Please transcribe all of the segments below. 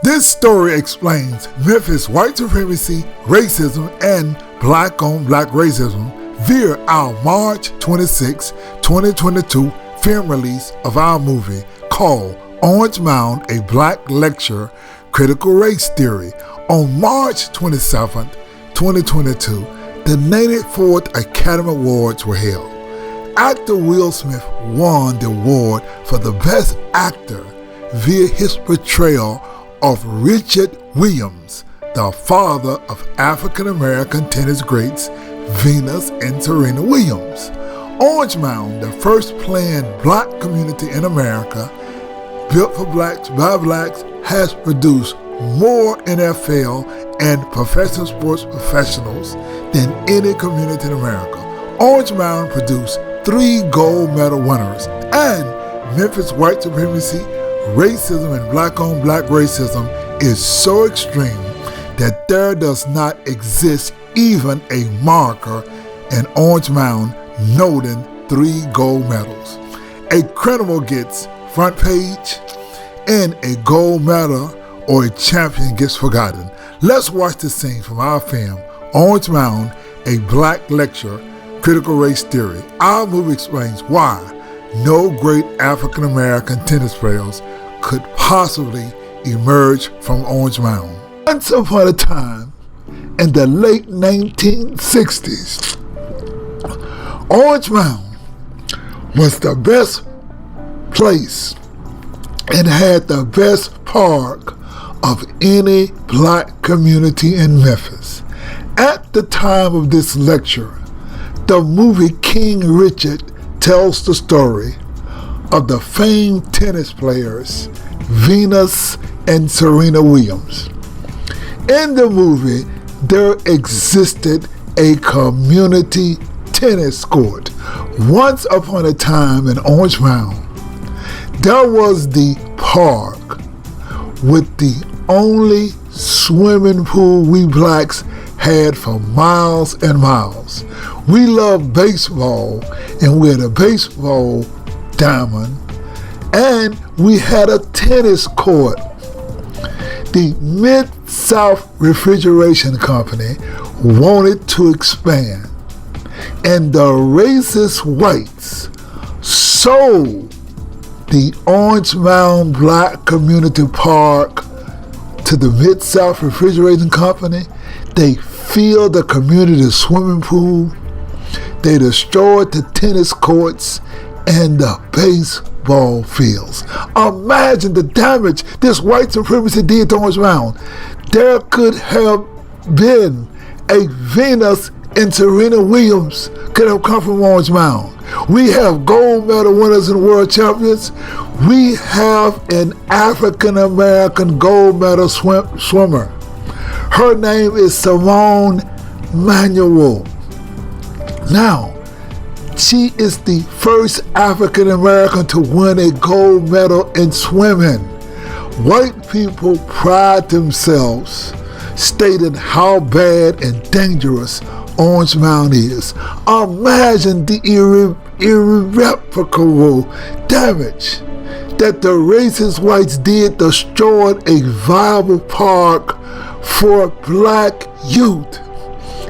This story explains Memphis white supremacy, racism, and black-on-black racism via our March 26, 2022 film release of our movie called Orange Mound, a Black Lecture, Critical Race Theory. On March 27, 2022, the 94th Academy Awards were held. Actor Will Smith won the award for the Best Actor via his portrayal of Richard Williams, the father of African-American tennis greats Venus and Serena Williams. Orange Mound, the first planned black community in America, built for blacks by blacks, has produced more NFL and professional sports professionals than any community in America. Orange Mound produced 3 gold medal winners, and Memphis white supremacy, racism, and black-on-black racism is so extreme that there does not exist even a marker in Orange Mound noting 3 gold medals. A criminal gets front page, and a gold medal or a champion gets forgotten. Let's watch the scene from our film, Orange Mound, a Black Lecture, Critical Race Theory. Our movie explains why no great African-American tennis players could possibly emerge from Orange Mound. Once upon a time, in the late 1960s, Orange Mound was the best place and had the best park of any black community in Memphis. At the time of this lecture, the movie King Richard tells the story of the famed tennis players Venus and Serena Williams. In the movie, there existed a community tennis court. Once upon a time in Orange Mound, there was the park with the only swimming pool we blacks had for miles and miles. We loved baseball, and we had a baseball diamond, and we had a tennis court. The Mid-South Refrigeration Company wanted to expand, and the racist whites sold the Orange Mound Black Community Park to the Mid-South Refrigerating Company. They filled the community swimming pool. They destroyed the tennis courts and the baseball fields. Imagine the damage this white supremacy did to Orange Mound. There could have been a Venus and Serena Williams could have come from Orange Mound. We have gold medal winners and world champions. We have an African-American gold medal swimmer. Her name is Simone Manuel. Now, she is the first African-American to win a gold medal in swimming. White people pride themselves, stating how bad and dangerous Orange Mound is. Imagine the irreparable damage that the racist whites did, destroying a viable park for black youth.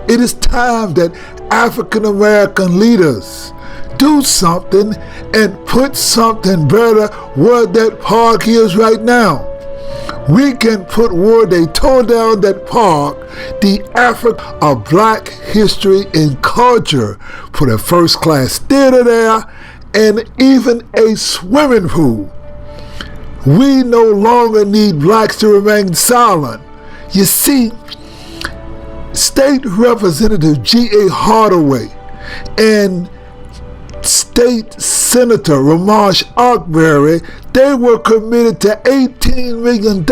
It is time that African American leaders do something and put something better where that park is right now. We can put where they tore down that park, the Africa of Black history and culture, put a first-class theater there, and even a swimming pool. We no longer need blacks to remain silent. You see, State Representative G.A. Hardaway and State Senator Ramash Arkberry, they were committed to $18 million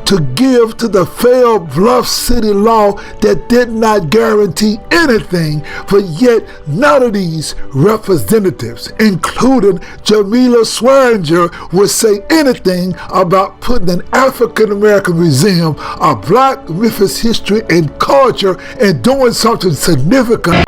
to give to the failed Bluff City law that did not guarantee anything, but yet none of these representatives, including Jamila Swearinger, would say anything about putting an African-American museum of Black Memphis history and culture and doing something significant.